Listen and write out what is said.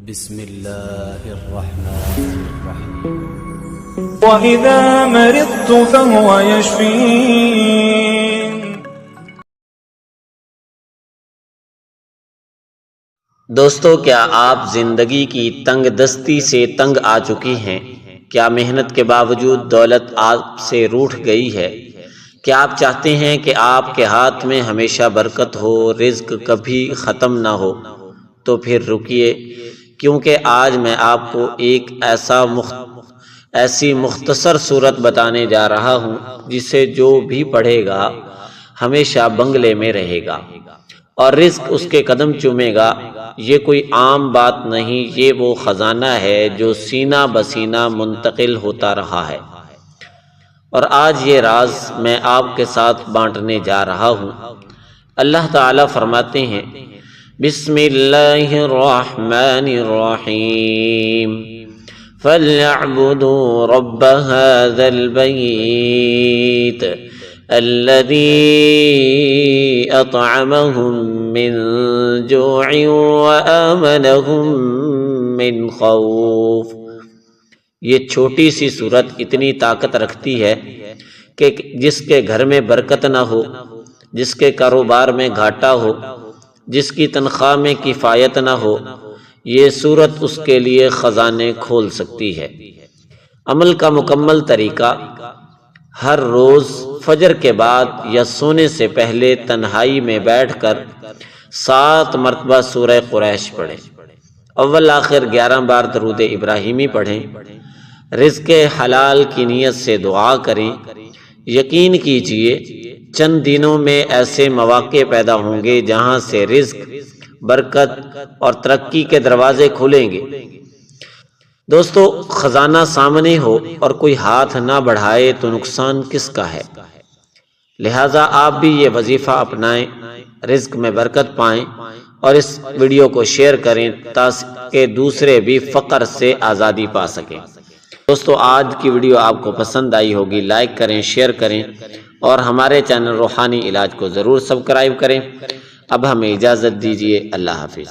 بسم اللہ الرحمن الرحیم وَإِذَا مَرِضْتُ فَهُوَ يَشْفِينِ۔ دوستو، کیا آپ زندگی کی تنگ دستی سے تنگ آ چکی ہیں؟ کیا محنت کے باوجود دولت آپ سے روٹھ گئی ہے؟ کیا آپ چاہتے ہیں کہ آپ کے ہاتھ میں ہمیشہ برکت ہو، رزق کبھی ختم نہ ہو؟ تو پھر رکیے، کیونکہ آج میں آپ کو ایک ایسی مختصر صورت بتانے جا رہا ہوں جسے جو بھی پڑھے گا ہمیشہ بنگلے میں رہے گا اور رزق اس کے قدم چومے گا۔ یہ کوئی عام بات نہیں، یہ وہ خزانہ ہے جو سینہ بسینہ منتقل ہوتا رہا ہے، اور آج یہ راز میں آپ کے ساتھ بانٹنے جا رہا ہوں۔ اللہ تعالیٰ فرماتے ہیں، بسم اللہ الرحمن الرحیم، فَلْيَعْبُدُوا رَبَّ هَذَا الْبَيْتِ الَّذِي أَطْعَمَهُم مِّن جُوعٍ وَآمَنَهُم مِّن خَوْفٍ۔ یہ چھوٹی سی صورت اتنی طاقت رکھتی ہے کہ جس کے گھر میں برکت نہ ہو، جس کے کاروبار میں گھاٹا ہو، جس کی تنخواہ میں کفایت نہ ہو، یہ صورت اس کے لیے خزانے کھول سکتی ہے۔ عمل کا مکمل طریقہ: ہر روز فجر کے بعد یا سونے سے پہلے تنہائی میں بیٹھ کر 7 مرتبہ سورہ قریش پڑھیں، اول آخر 11 بار درود ابراہیمی پڑھیں، رزق حلال کی نیت سے دعا کریں۔ یقین کیجئے چند دنوں میں ایسے مواقع پیدا ہوں گے جہاں سے رزق، برکت اور ترقی کے دروازے کھلیں گے۔ دوستو، خزانہ سامنے ہو اور کوئی ہاتھ نہ بڑھائے تو نقصان کس کا ہے؟ لہٰذا آپ بھی یہ وظیفہ اپنائیں، رزق میں برکت پائیں، اور اس ویڈیو کو شیئر کریں تاکہ دوسرے بھی فقر سے آزادی پا سکیں۔ دوستو، آج کی ویڈیو آپ کو پسند آئی ہوگی، لائک کریں، شیئر کریں، اور ہمارے چینل روحانی علاج کو ضرور سبسکرائب کریں۔ اب ہمیں اجازت دیجیے، اللہ حافظ۔